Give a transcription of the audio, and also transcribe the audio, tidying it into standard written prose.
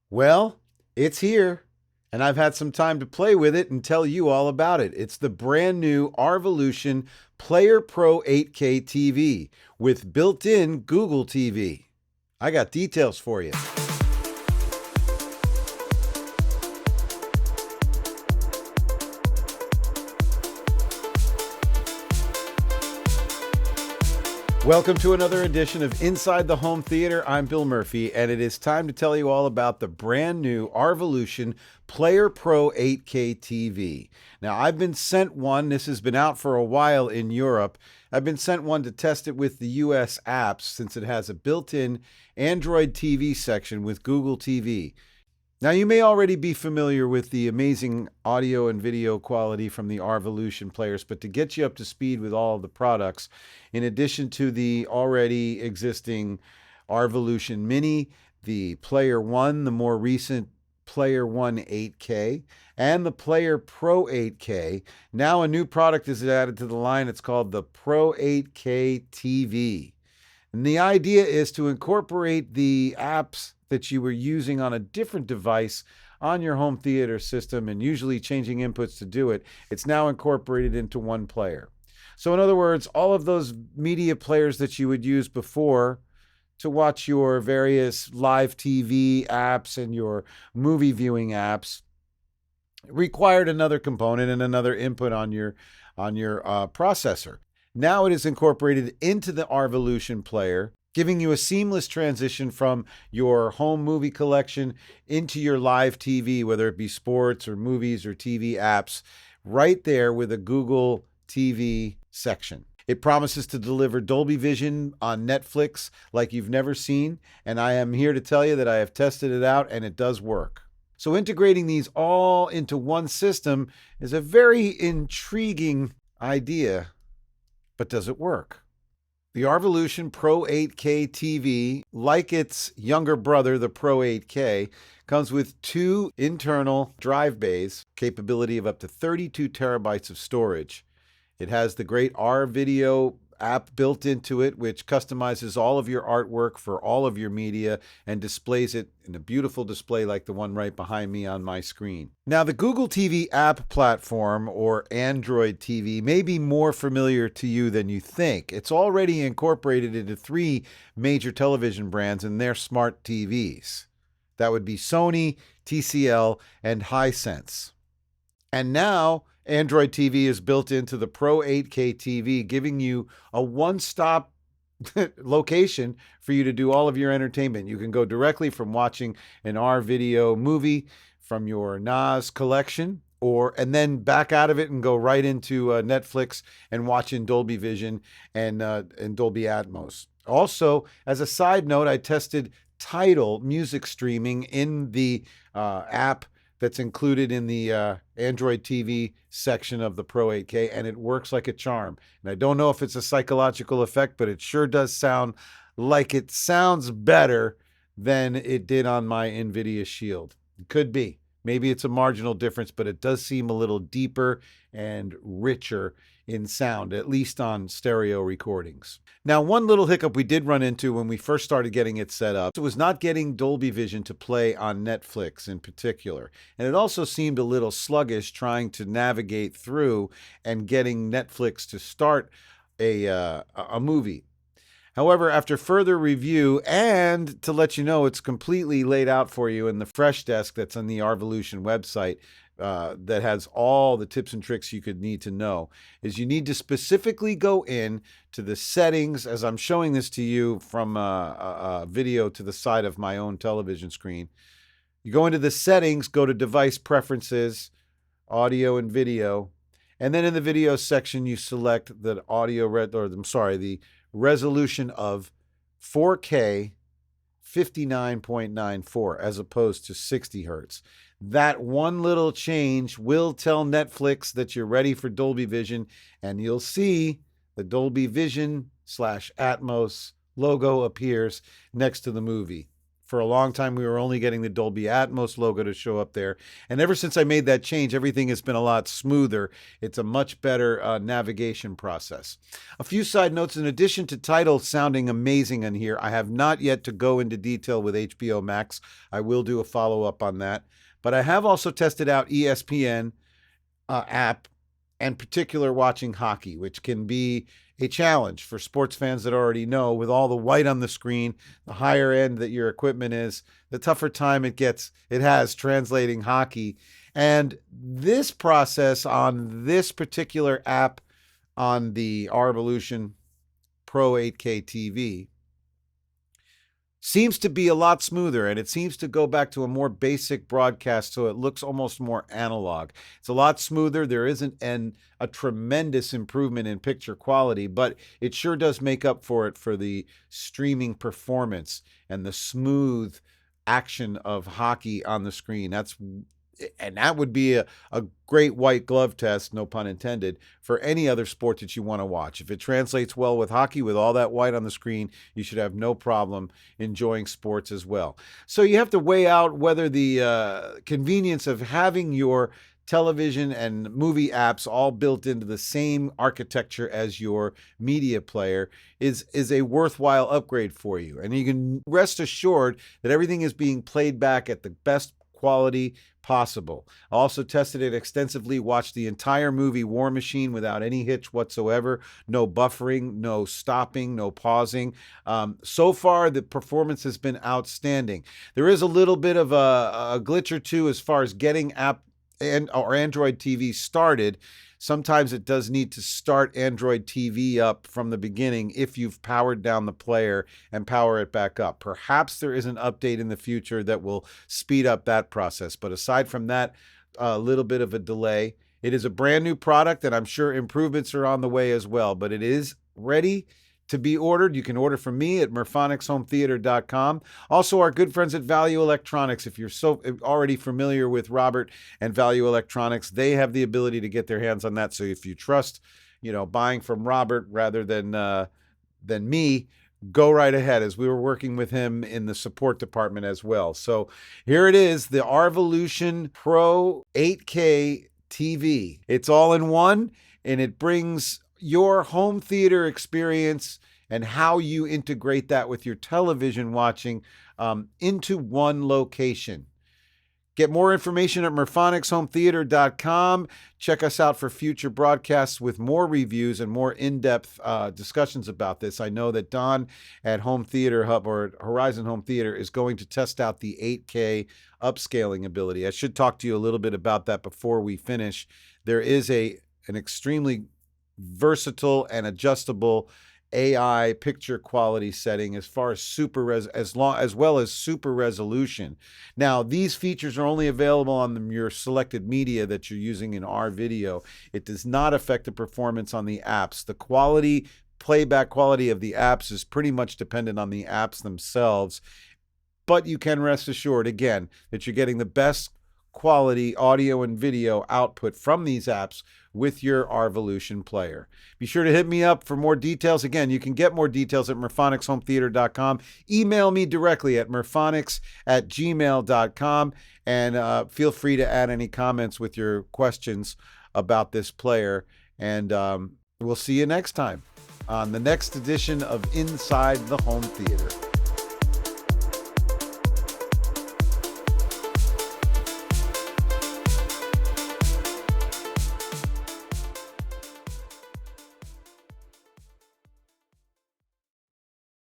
Well, it's here, and I've had some time to play with it and tell you all about it. It's the brand new RVolution PlayerPro 8K TV with built-in Google TV. I got details for you. Welcome to another edition of Inside the Home Theater. I'm Bill Murphy, and it is time to tell you all about the brand new RVolution PlayerPro 8K TV. Now, I've been sent one. This has been out for a while in Europe. I've been sent one to test it with the US apps since it has a built-in Android TV section with Google TV. Now, you may already be familiar with the amazing audio and video quality from the RVolution players, but to get you up to speed with all of the products, in addition to the already existing RVolution Mini, the Player One, the more recent Player One 8K, and the PlayerPro 8K, now a new product is added to the line. It's called the Pro 8K TV. And the idea is to incorporate the apps that you were using on a different device on your home theater system and usually changing inputs to do it. It's now incorporated into one player. So in other words, all of those media players that you would use before to watch your various live TV apps and your movie viewing apps required another component and another input on your processor. Now it is incorporated into the RVolution player, giving you a seamless transition from your home movie collection into your live TV, whether it be sports or movies or TV apps, right there with a Google TV section. It promises to deliver Dolby Vision on Netflix like you've never seen, and I am here to tell you that I have tested it out and it does work. So integrating these all into one system is a very intriguing idea, but does it work? The RVolution Pro 8K TV, like its younger brother, the Pro 8K, comes with two internal drive bays, capability of up to 32 terabytes of storage. It has the great RVideo app built into it, which customizes all of your artwork for all of your media and displays it in a beautiful display like the one right behind me on my screen. Now, the Google TV app platform, or Android TV, may be more familiar to you than you think. It's already incorporated into three major television brands and their smart TVs. That would be Sony, TCL, and Hisense. And now Android TV is built into the Pro 8K TV, giving you a one-stop location for you to do all of your entertainment. You can go directly from watching an RVideo movie from your NAS collection, and then back out of it and go right into Netflix and watch in Dolby Vision and Dolby Atmos. Also, as a side note, I tested Tidal music streaming in the app that's included in the Android TV section of the Pro 8K, and it works like a charm. And I don't know if it's a psychological effect, but it sure does sound like it sounds better than it did on my NVIDIA Shield. It could be. Maybe it's a marginal difference, but it does seem a little deeper and richer in sound, at least on stereo recordings. Now, one little hiccup we did run into when we first started getting it set up, it was not getting Dolby Vision to play on Netflix in particular. And it also seemed a little sluggish trying to navigate through and getting Netflix to start a movie. However, after further review, and to let you know, it's completely laid out for you in the Fresh Desk that's on the RVolution website, that has all the tips and tricks you could need to know, is you need to specifically go in to the settings, as I'm showing this to you from a video to the side of my own television screen. You go into the settings, go to device preferences, audio and video, and then in the video section, you select the the resolution of 4K 59.94 as opposed to 60 hertz. That one little change will tell Netflix that you're ready for Dolby Vision, and you'll see the Dolby Vision / Atmos logo appears next to the movie. For a long time, we were only getting the Dolby Atmos logo to show up there. And ever since I made that change, everything has been a lot smoother. It's a much better navigation process. A few side notes. In addition to Tidal sounding amazing in here, I have not yet to go into detail with HBO Max. I will do a follow-up on that. But I have also tested out ESPN app, and particular watching hockey, which can be a challenge for sports fans that already know. With all the white on the screen, the higher end that your equipment is, the tougher time it has translating hockey. And this process on this particular app on the RVolution Pro 8K TV seems to be a lot smoother, and it seems to go back to a more basic broadcast, so it looks almost more analog. It's a lot smoother. There isn't a tremendous improvement in picture quality, but it sure does make up for it for the streaming performance and the smooth action of hockey on the screen. That would be a great white glove test, no pun intended, for any other sport that you want to watch. If it translates well with hockey, with all that white on the screen, you should have no problem enjoying sports as well. So you have to weigh out whether the convenience of having your television and movie apps all built into the same architecture as your media player is a worthwhile upgrade for you. And you can rest assured that everything is being played back at the best quality possible. I also tested it extensively, watched the entire movie War Machine without any hitch whatsoever, no buffering, no stopping, no pausing. So far, the performance has been outstanding. There is a little bit of a glitch or two as far as getting or Android TV started. Sometimes it does need to start Android TV up from the beginning if you've powered down the player and power it back up. Perhaps there is an update in the future that will speed up that process. But aside from that, a little bit of a delay. It is a brand new product, and I'm sure improvements are on the way as well. But it is ready to be ordered. You can order from me at murphonicshometheater.com. Also, our good friends at Value Electronics. If you're already familiar with Robert and Value Electronics, they have the ability to get their hands on that. So if you trust, buying from Robert rather than me, go right ahead, as we were working with him in the support department as well. So here it is, the RVolution Pro 8K TV. It's all in one, and it brings your home theater experience and how you integrate that with your television watching into one location. Get more information at murphonicshometheater.com. Check us out for future broadcasts with more reviews and more in-depth discussions about this. I know that Don at Home Theater Hub, or Horizon Home Theater, is going to test out the 8K upscaling ability. I should talk to you a little bit about that before we finish. There is an extremely versatile and adjustable AI picture quality setting as far as as well as super resolution. Now, these features are only available on your selected media that you're using in our video. It does not affect the performance on the apps. The playback quality of the apps is pretty much dependent on the apps themselves, but you can rest assured, again, that you're getting the best quality audio and video output from these apps with your RVolution player. Be sure to hit me up for more details. Again, you can get more details at murphonicshometheater.com. Email me directly at murphonics@gmail.com, and feel free to add any comments with your questions about this player. And we'll see you next time on the next edition of Inside the Home Theater.